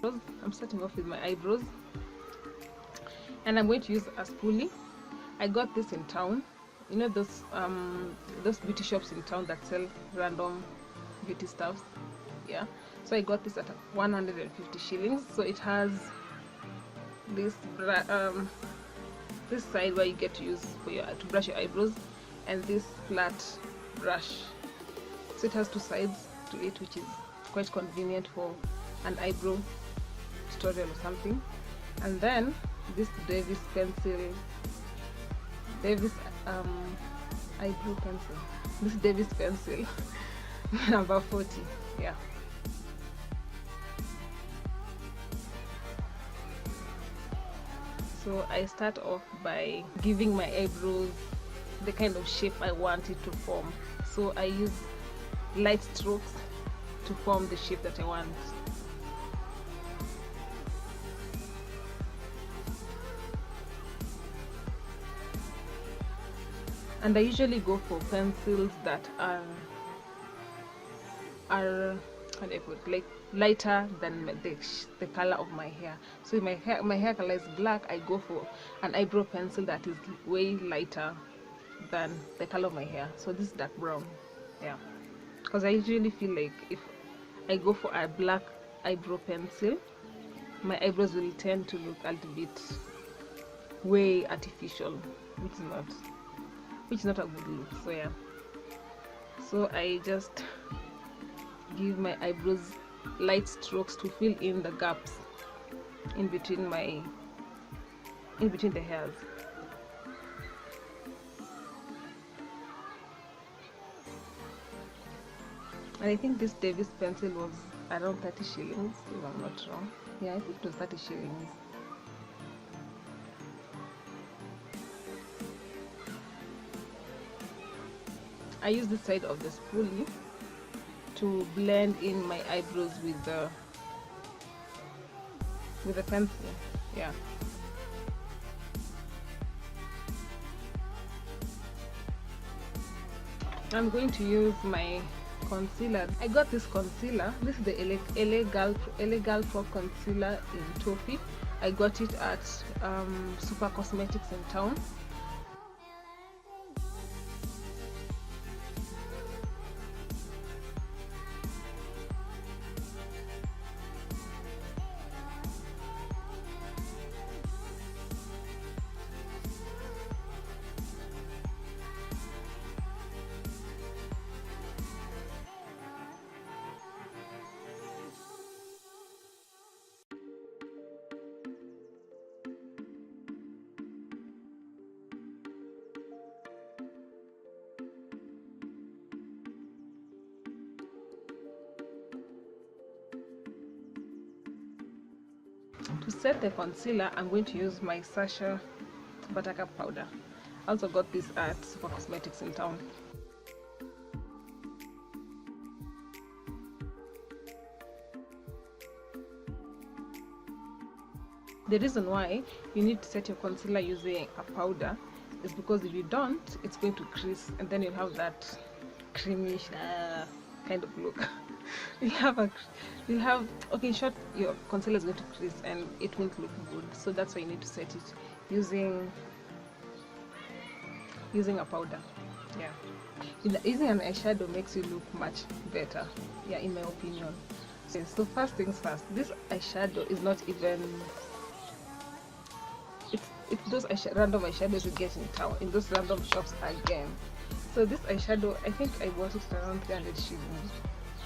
I'm starting off with my eyebrows, and I'm going to use a spoolie. I got this in town. You know those beauty shops in town that sell random beauty stuffs. Yeah, so I got this at 150 shillings. So it has this this side where you get to use to brush your eyebrows, and this flat brush. So it has two sides to it, which is quite convenient for an eyebrow tutorial or something. And then this Davis eyebrow pencil. This Davis pencil number 40. Yeah. So I start off by giving my eyebrows the kind of shape I want it to form. So I use light strokes to form the shape that I want. And I usually go for pencils that are how do I put it, like lighter than the color of my hair. So if my hair color is black, I go for an eyebrow pencil that is way lighter than the color of my hair. So this is dark brown. Yeah, because I usually feel like if I go for a black eyebrow pencil, my eyebrows will tend to look a little bit way artificial, which is not a good look. So yeah, so I just give my eyebrows light strokes to fill in the gaps in between the hairs. And I think this Davis pencil was around 30 shillings, if I'm not wrong. Yeah, I think it was 30 shillings. I use the side of the spoolie to blend in my eyebrows with the pencil. Yeah. I'm going to use my concealer. I got this concealer. This is the LA Pro concealer in Toffee. I got it at Super Cosmetics in town. To set the concealer, I'm going to use my Sacha Buttercup powder. I also got this at Super Cosmetics in town. The reason why you need to set your concealer using a powder is because if you don't, it's going to crease, and then you'll have that creamish kind of look. Okay, in short, your concealer is going to crease and it won't look good. So that's why you need to set it using a powder. Yeah, using an eyeshadow makes you look much better, yeah, in my opinion. So first things first, this eyeshadow is not even, it's those random eyeshadows you get in town, in those random shops again. So this eyeshadow, I think I bought it around 300 shillings.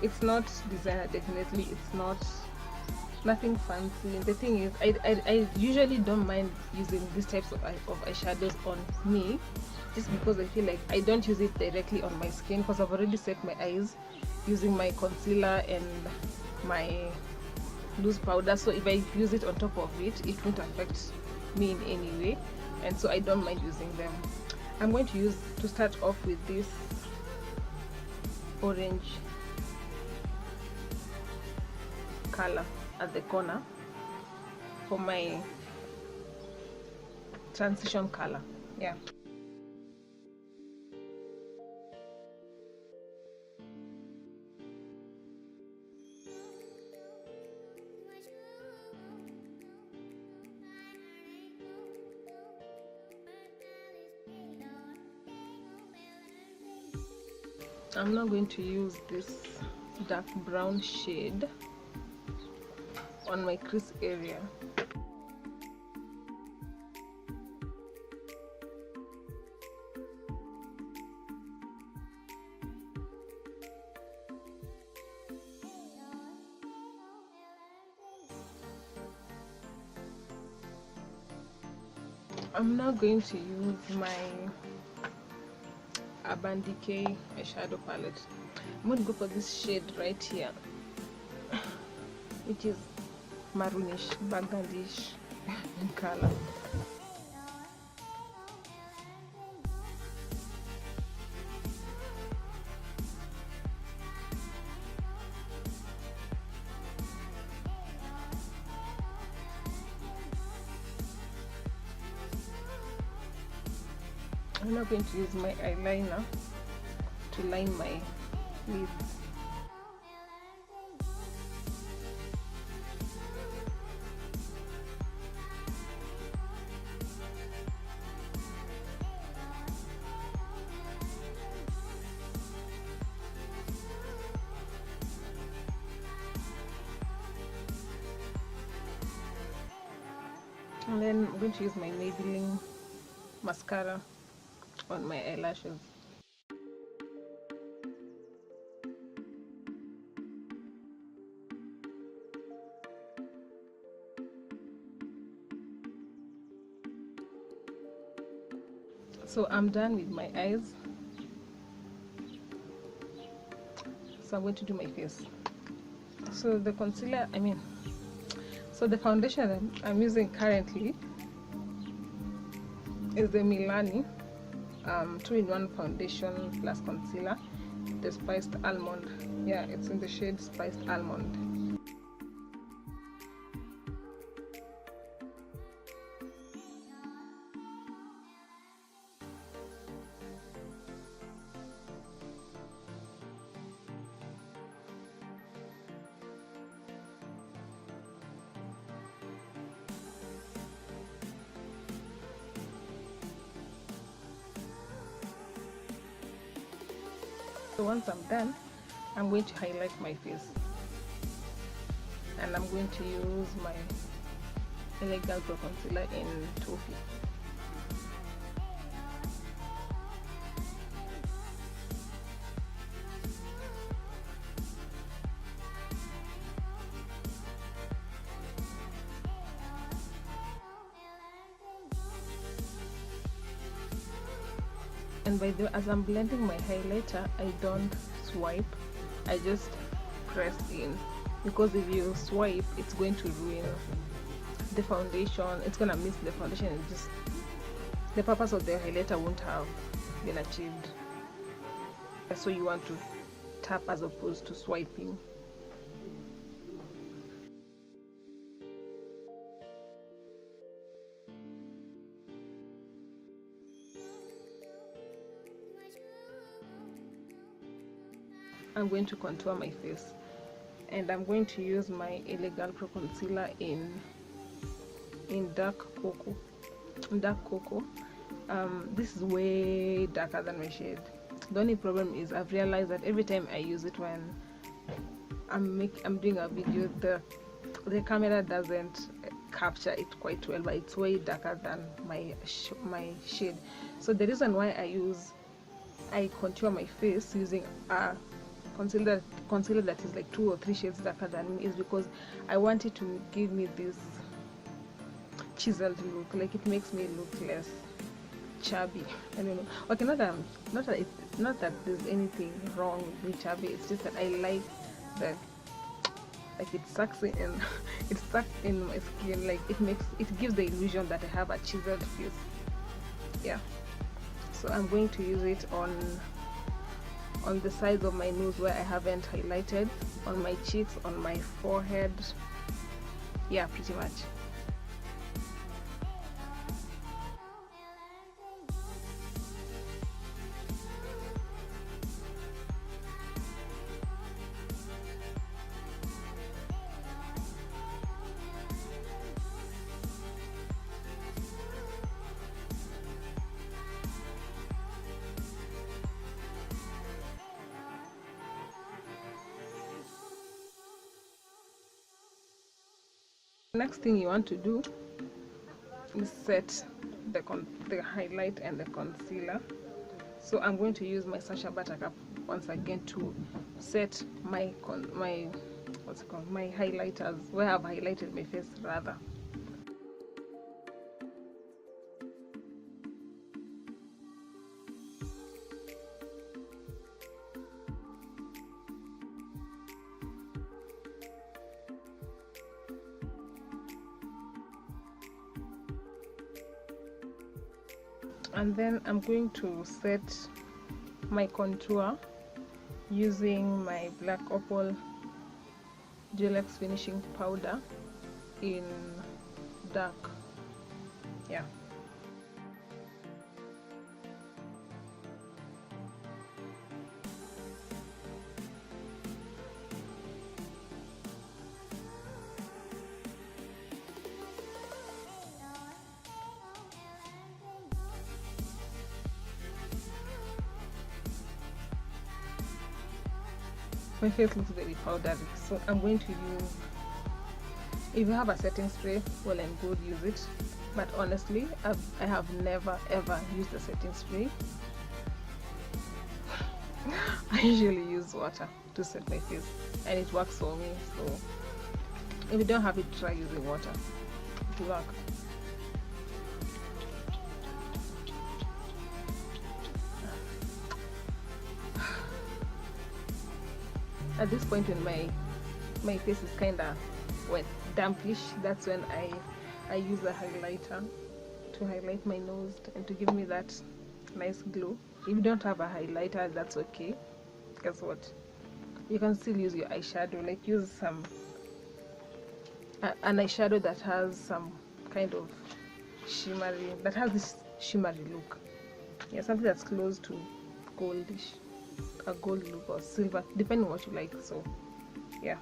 It's not designer, definitely. It's nothing fancy. The thing is, I usually don't mind using these types of eyeshadows on me, just because I feel like I don't use it directly on my skin, because I've already set my eyes using my concealer and my loose powder. So if I use it on top of it, it won't affect me in any way, and so I don't mind using them. I'm going to start off with this orange color at the corner for my transition color. Yeah. I'm now going to use this dark brown shade on my crease area. I'm now going to use my Urban Decay eyeshadow palette. I'm going to go for this shade right here, which is maroonish, burgundish in color. I'm now going to use my eyeliner to line my lids. And then I'm going to use my Maybelline mascara on my eyelashes. So I'm done with my eyes. So I'm going to do my face. So the concealer, so the foundation that I'm using currently is the Milani 2-in-1 foundation plus concealer, the Spiced Almond. Yeah, it's in the shade Spiced Almond. So once I'm done, I'm going to highlight my face, and I'm going to use my Elegant Pro Concealer in Toffee. And by the way, as I'm blending my highlighter, I don't swipe, I just press in, because if you swipe, it's going to ruin the foundation. It's gonna miss the foundation, and just the purpose of the highlighter won't have been achieved. So you want to tap as opposed to swiping. I'm going to contour my face, and I'm going to use my Elegant Pro Concealer in dark cocoa. This is way darker than my shade. The only problem is I've realized that every time I use it when I'm doing a video, the camera doesn't capture it quite well, but it's way darker than my shade. So the reason why I contour my face using a concealer that is like 2 or 3 shades darker than me is because I want it to give me this chiseled look. Like, it makes me look less chubby. I don't know. Okay, not that there's anything wrong with being chubby. It's just that I like that, like, it sucks in it sucks in my skin. Like, it gives the illusion that I have a chiseled face. Yeah. So I'm going to use it on the sides of my nose where I haven't highlighted, on my cheeks, on my forehead. Yeah, pretty much. Next thing you want to do is set the highlight and the concealer. So I'm going to use my Sacha Buttercup once again to set my my highlighters, where I've highlighted my face rather. And then I'm going to set my contour using my Black Opal Gel X finishing powder in dark. Yeah. My face looks very powdery, so I'm going to use, if you have a setting spray, well and good, use it. But honestly, I have never ever used a setting spray. I usually use water to set my face, and it works for me. So if you don't have it, try using water. It will work. At this point in my face is kind of wet, dampish. That's when I use a highlighter to highlight my nose and to give me that nice glow. If you don't have a highlighter, that's okay. Guess what? You can still use your eyeshadow. Like use an eyeshadow that has some kind of shimmery, that has this shimmery look. Yeah, something that's close to goldish, a gold look or silver, depending on what you like. So yeah.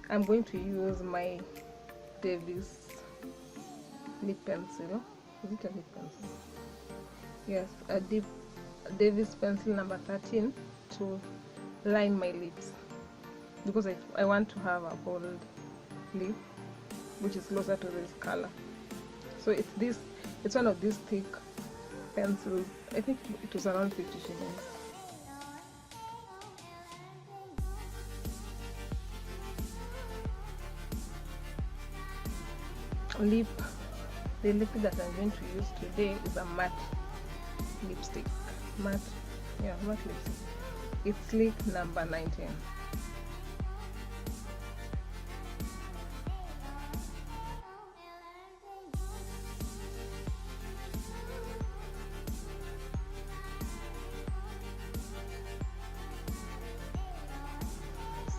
I'm going to use my Davis lip pencil. Is it a lip pencil? Yes, a Davis pencil number 13 to line my lips, because I want to have a bold lip which is closer to this color. So it's one of these thick pencils. I think it was around 50 shillings. The lipstick that I'm going to use today is a matte lipstick. Matte lipstick. It's Sleek number 19.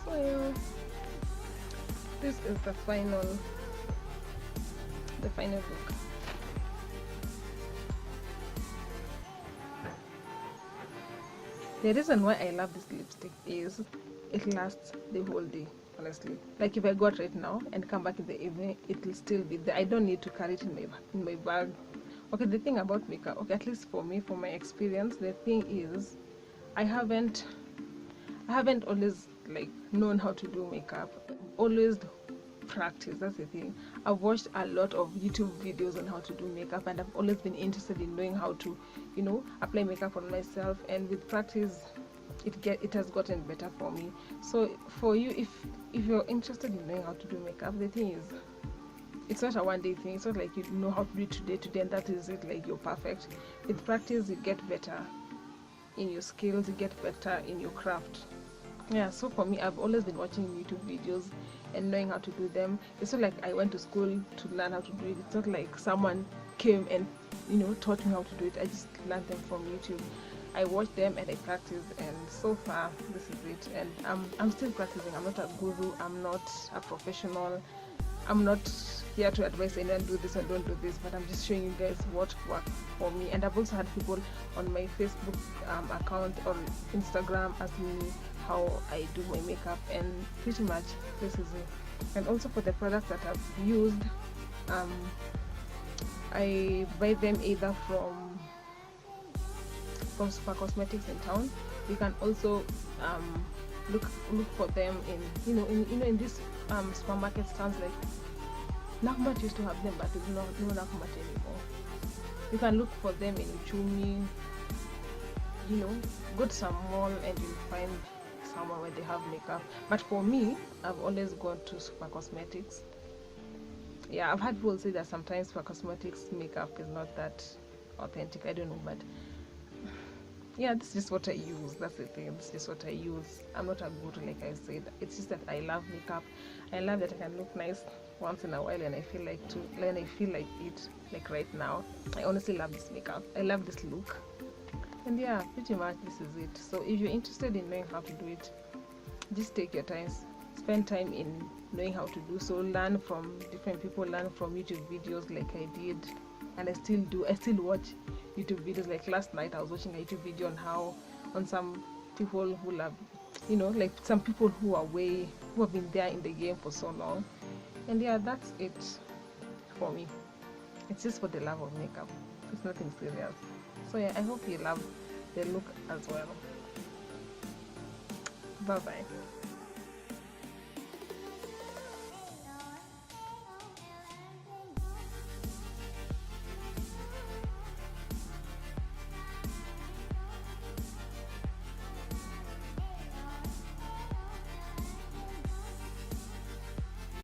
So this is the final look. The reason why I love this lipstick is it lasts the whole day, honestly. Like if I go out right now and come back in the evening, it will still be there. I don't need to carry it in my bag. Okay, the thing about makeup, okay, at least for me, from my experience, the thing is I haven't always like known how to do makeup. Always practice. That's the thing. I've watched a lot of YouTube videos on how to do makeup, and I've always been interested in knowing how to, apply makeup on myself. And with practice, it has gotten better for me. So for you, if you're interested in knowing how to do makeup, the thing is, it's not a one-day thing. It's not like you know how to do it today, and that is it. Like you're perfect. With practice, you get better in your skills. You get better in your craft. Yeah. So for me, I've always been watching YouTube videos and knowing how to do them. It's not like I went to school to learn how to do it. It's not like someone came and taught me how to do it. I just learned them from YouTube. I watched them and I practiced, and so far this is it. And I'm still practicing. I'm not a guru. I'm not a professional. I'm not here to advise anyone do this and don't do this, but I'm just showing you guys what worked for me. And I've also had people on my Facebook account or Instagram ask me how I do my makeup, and pretty much this is it. And also for the products that I've used, I buy them either from Super Cosmetics in town. You can also look for them in in this supermarket stands. Like Nakumat used to have them, but there's no Nakumat anymore. You can look for them in Chumi. Go to some mall and you'll find somewhere where they have makeup. But for me, I've always gone to Super Cosmetics. Yeah, I've had people say that sometimes Super Cosmetics makeup is not that authentic. I don't know, but yeah, this is just what I use. That's the thing. This is just what I use. I'm not a guru, like I said. It's just that I love makeup. I love that I can look nice once in a while, and I feel like it. Like right now, I honestly love this makeup. I love this look, and yeah, pretty much this is it. So if you're interested in knowing how to do it, just take your time. Spend time in knowing how to do so. Learn from different people. Learn from YouTube videos, like I did, and I still do. I still watch YouTube videos. Like last night I was watching a YouTube video on some people who love, like some people who have been there in the game for so long. And yeah, that's it for me. It's just for the love of makeup. It's nothing serious. So yeah, I hope you love the look as well. Bye bye.